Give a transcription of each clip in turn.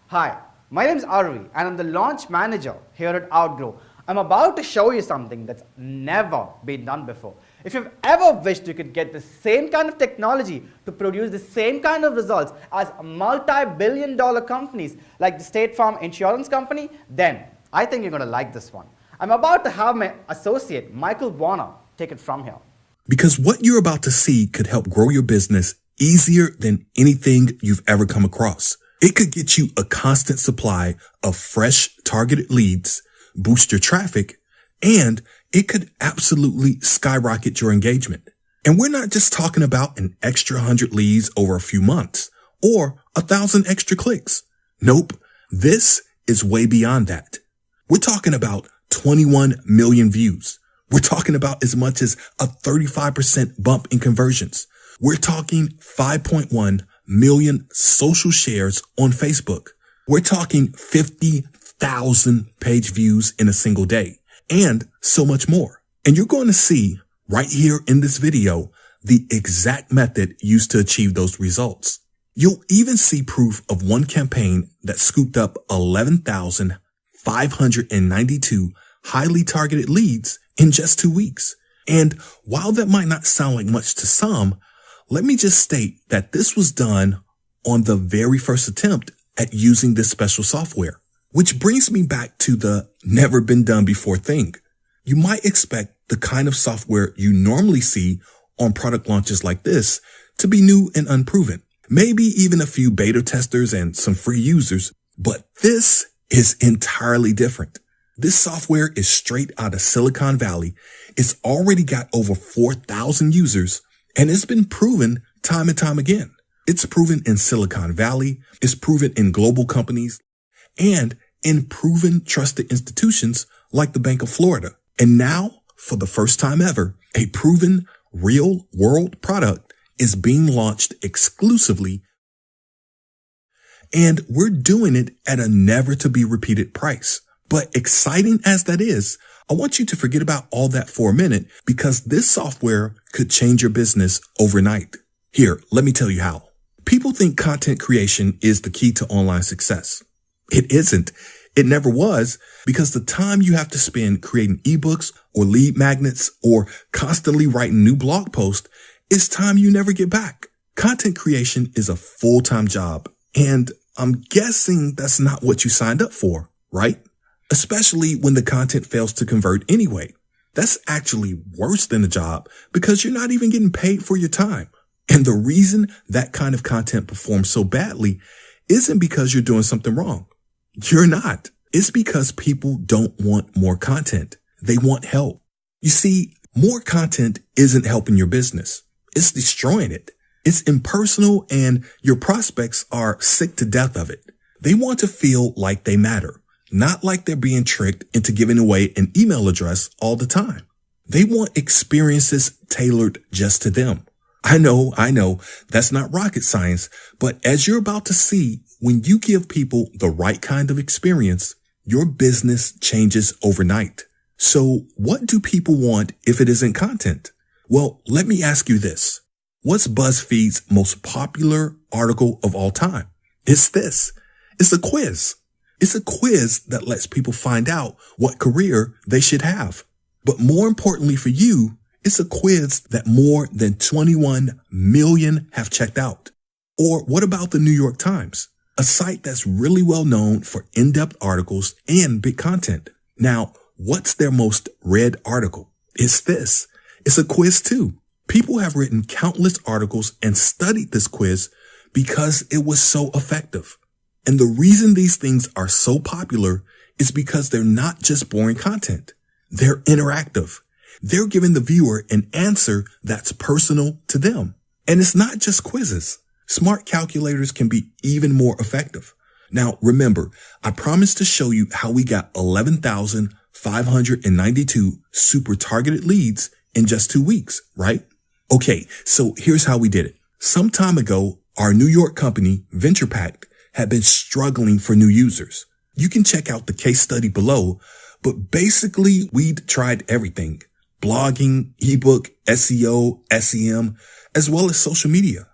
Hi, my name is Arvi and I'm the launch manager here at Outgrow. I'm about to show you something that's never been done before. If you've ever wished you could get the same kind of technology to produce the same kind of results as multi-billion-dollar companies like the State Farm Insurance Company, then I think you're going to like this one. I'm about to have my associate, Michael Warner, take it from here. Because what you're about to see could help grow your business easier than anything you've ever come across. It could get you a constant supply of fresh targeted leads, boost your traffic, and it could absolutely skyrocket your engagement. And we're not just talking about an extra 100 leads over a few months or 1,000 extra clicks. Nope. This is way beyond that. We're talking about 21 million views. We're talking about as much as a 35% bump in conversions. We're talking 5.1 million social shares on Facebook. We're talking 50,000 page views in a single day and so much more. And you're going to see right here in this video the exact method used to achieve those results. You'll even see proof of one campaign that scooped up 11,592 highly targeted leads in just 2 weeks. And while that might not sound like much to some, let me just state that this was done on the very first attempt at using this special software, which brings me back to the never been done before thing. You might expect the kind of software you normally see on product launches like this to be new and unproven, maybe even a few beta testers and some free users, but this is entirely different. This software is straight out of Silicon Valley. It's already got over 4,000 users, and it's been proven time and time again. It's proven in Silicon Valley, it's proven in global companies, and in proven trusted institutions like the Bank of Florida. And now, for the first time ever, a proven real world product is being launched exclusively, and we're doing it at a never to be repeated price. But exciting as that is, I want you to forget about all that for a minute because this software could change your business overnight. Here, let me tell you how. People think content creation is the key to online success. It isn't. It never was, because the time you have to spend creating ebooks or lead magnets or constantly writing new blog posts is time you never get back. Content creation is a full-time job, and I'm guessing that's not what you signed up for, right? Especially when the content fails to convert anyway. That's actually worse than a job because you're not even getting paid for your time. And the reason that kind of content performs so badly isn't because you're doing something wrong. You're not. It's because people don't want more content. They want help. You see, more content isn't helping your business. It's destroying it. It's impersonal and your prospects are sick to death of it. They want to feel like they matter. Not like they're being tricked into giving away an email address all the time. They want experiences tailored just to them. I know, that's not rocket science, but as you're about to see, when you give people the right kind of experience, your business changes overnight. So what do people want if it isn't content? Well, let me ask you this. What's BuzzFeed's most popular article of all time? It's this. It's a quiz. It's a quiz that lets people find out what career they should have. But more importantly for you, it's a quiz that more than 21 million have checked out. Or what about the New York Times, a site that's really well known for in-depth articles and big content? Now, what's their most read article? It's this. It's a quiz too. People have written countless articles and studied this quiz because it was so effective. And the reason these things are so popular is because they're not just boring content. They're interactive. They're giving the viewer an answer that's personal to them. And it's not just quizzes. Smart calculators can be even more effective. Now, remember, I promised to show you how we got 11,592 super targeted leads in just 2 weeks, right? Okay, so here's how we did it. Some time ago, our New York company, VenturePact, had been struggling for new users. You can check out the case study below, but basically we'd tried everything. Blogging, ebook, SEO, SEM, as well as social media.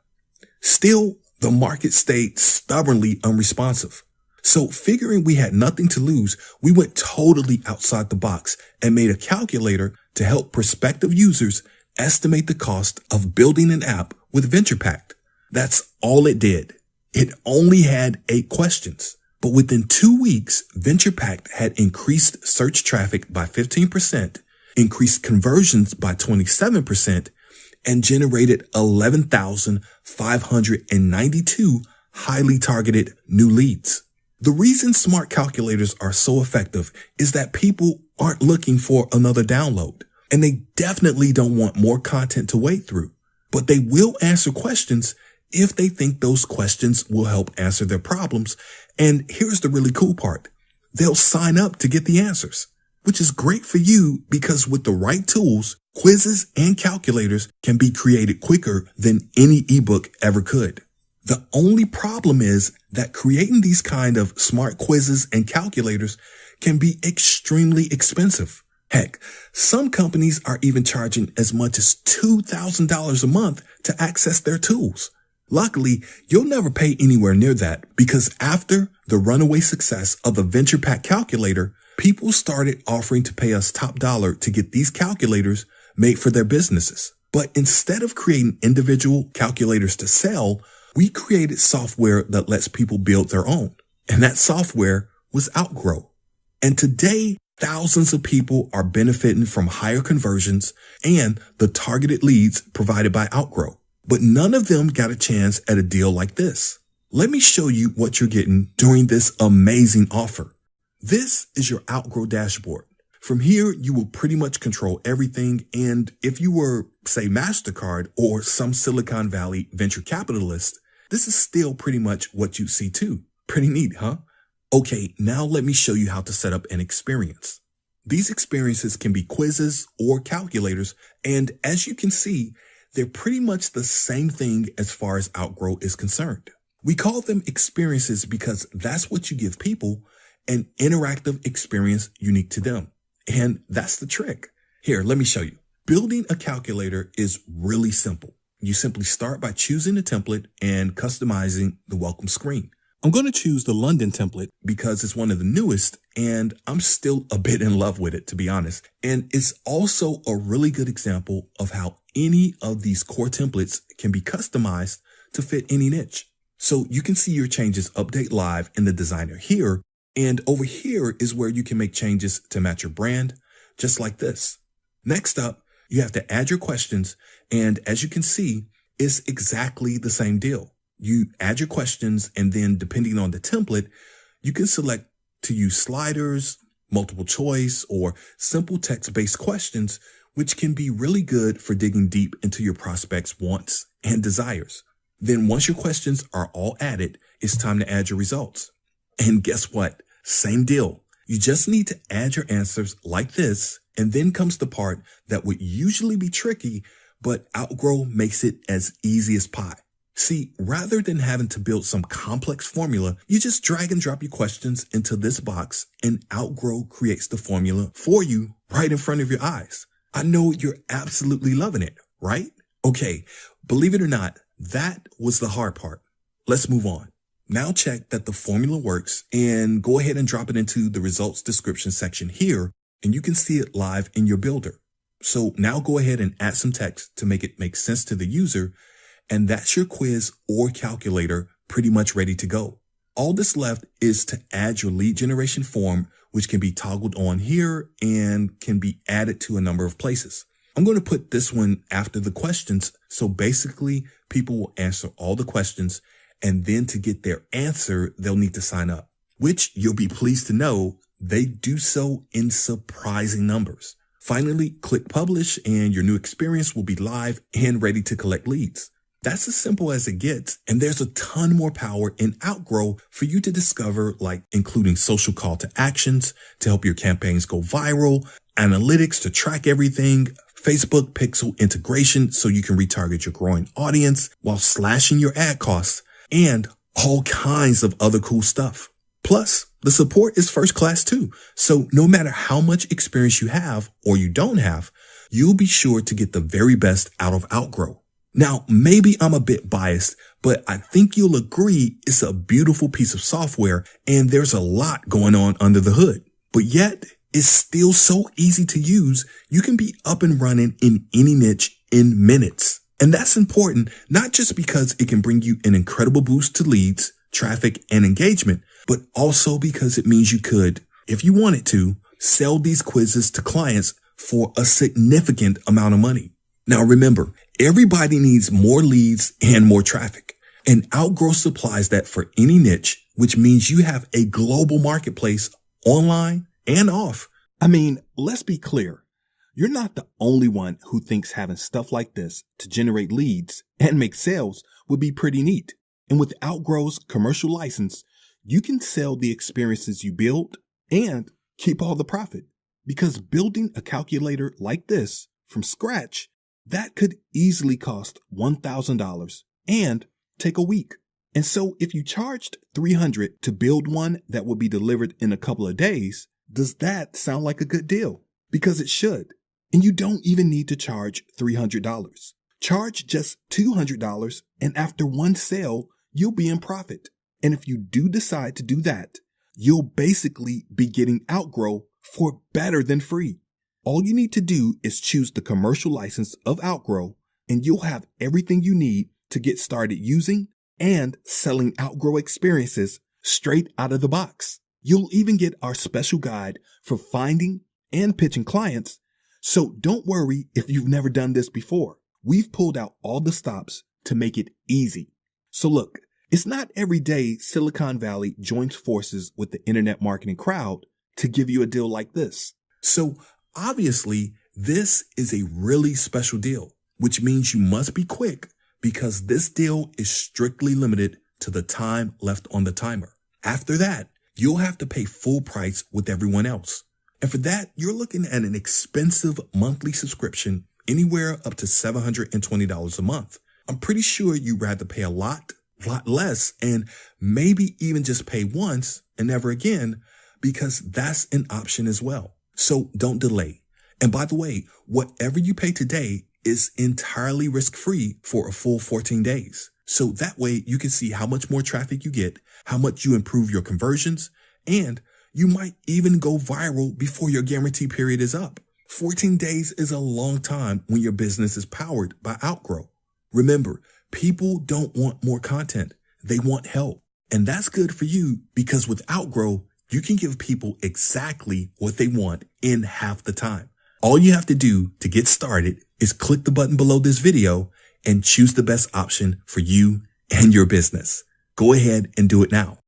Still, the market stayed stubbornly unresponsive. So figuring we had nothing to lose, we went totally outside the box and made a calculator to help prospective users estimate the cost of building an app with VenturePact. That's all it did. It only had 8 questions. But within 2 weeks, VenturePact had increased search traffic by 15%, increased conversions by 27%, and generated 11,592 highly targeted new leads. The reason smart calculators are so effective is that people aren't looking for another download, and they definitely don't want more content to wade through, but they will answer questions if they think those questions will help answer their problems. And here's the really cool part. They'll sign up to get the answers, which is great for you because with the right tools, quizzes and calculators can be created quicker than any ebook ever could. The only problem is that creating these kind of smart quizzes and calculators can be extremely expensive. Heck, some companies are even charging as much as $2,000 a month to access their tools. Luckily, you'll never pay anywhere near that because after the runaway success of the VenturePact calculator, people started offering to pay us top dollar to get these calculators made for their businesses. But instead of creating individual calculators to sell, we created software that lets people build their own. And that software was Outgrow. And today, thousands of people are benefiting from higher conversions and the targeted leads provided by Outgrow. But none of them got a chance at a deal like this. Let me show you what you're getting during this amazing offer. This is your Outgrow dashboard. From here, you will pretty much control everything. And if you were, say, MasterCard or some Silicon Valley venture capitalist, this is still pretty much what you see too. Pretty neat, huh? Okay, now let me show you how to set up an experience. These experiences can be quizzes or calculators, and as you can see, they're pretty much the same thing as far as Outgrow is concerned. We call them experiences because that's what you give people, an interactive experience unique to them. And that's the trick. Here, let me show you. Building a calculator is really simple. You simply start by choosing a template and customizing the welcome screen. I'm going to choose the London template because it's one of the newest and I'm still a bit in love with it, to be honest. And it's also a really good example of how any of these core templates can be customized to fit any niche. So you can see your changes update live in the designer here. And over here is where you can make changes to match your brand, just like this. Next up, you have to add your questions. And as you can see, it's exactly the same deal. You add your questions, and then depending on the template, you can select to use sliders, multiple choice, or simple text-based questions, which can be really good for digging deep into your prospects' wants and desires. Then once your questions are all added, it's time to add your results. And guess what? Same deal. You just need to add your answers like this, and then comes the part that would usually be tricky, but Outgrow makes it as easy as pie. See, rather than having to build some complex formula, you just drag and drop your questions into this box and Outgrow creates the formula for you right in front of your eyes. I know you're absolutely loving it, right? Okay, believe it or not, that was the hard part. Let's move on. Now check that the formula works and go ahead and drop it into the results description section here, and you can see it live in your builder. So now go ahead and add some text to make it make sense to the user. And that's your quiz or calculator pretty much ready to go. All that's left is to add your lead generation form, which can be toggled on here and can be added to a number of places. I'm going to put this one after the questions. So basically, people will answer all the questions, and then to get their answer, they'll need to sign up, which you'll be pleased to know they do so in surprising numbers. Finally, click publish and your new experience will be live and ready to collect leads. That's as simple as it gets, and there's a ton more power in Outgrow for you to discover, like including social call to actions to help your campaigns go viral, analytics to track everything, Facebook pixel integration so you can retarget your growing audience while slashing your ad costs, and all kinds of other cool stuff. Plus, the support is first class too, so no matter how much experience you have or you don't have, you'll be sure to get the very best out of Outgrow. Now, maybe I'm a bit biased, but I think you'll agree it's a beautiful piece of software and there's a lot going on under the hood. But yet, it's still so easy to use, you can be up and running in any niche in minutes. And that's important, not just because it can bring you an incredible boost to leads, traffic, and engagement, but also because it means you could, if you wanted to, sell these quizzes to clients for a significant amount of money. Now remember, everybody needs more leads and more traffic, and Outgrow supplies that for any niche, which means you have a global marketplace online and off. I mean, let's be clear. You're not the only one who thinks having stuff like this to generate leads and make sales would be pretty neat. And with Outgrow's commercial license, you can sell the experiences you build and keep all the profit. Because building a calculator like this from scratch, that could easily cost $1,000 and take a week. And so if you charged $300 to build one that would be delivered in a couple of days, does that sound like a good deal? Because it should. And you don't even need to charge $300. Charge just $200, and after one sale, you'll be in profit. And if you do decide to do that, you'll basically be getting Outgrow for better than free. All you need to do is choose the commercial license of Outgrow, and you'll have everything you need to get started using and selling Outgrow experiences straight out of the box. You'll even get our special guide for finding and pitching clients. So don't worry if you've never done this before. We've pulled out all the stops to make it easy. So look, it's not every day Silicon Valley joins forces with the internet marketing crowd to give you a deal like this. So obviously, this is a really special deal, which means you must be quick because this deal is strictly limited to the time left on the timer. After that, you'll have to pay full price with everyone else. And for that, you're looking at an expensive monthly subscription, anywhere up to $720 a month. I'm pretty sure you'd rather pay a lot less, and maybe even just pay once and never again, because that's an option as well. So don't delay. And by the way, whatever you pay today is entirely risk-free for a full 14 days. So that way you can see how much more traffic you get, how much you improve your conversions, and you might even go viral before your guarantee period is up. 14 days is a long time when your business is powered by Outgrow. Remember, people don't want more content. They want help. And that's good for you because with Outgrow, you can give people exactly what they want in half the time. All you have to do to get started is click the button below this video and choose the best option for you and your business. Go ahead and do it now.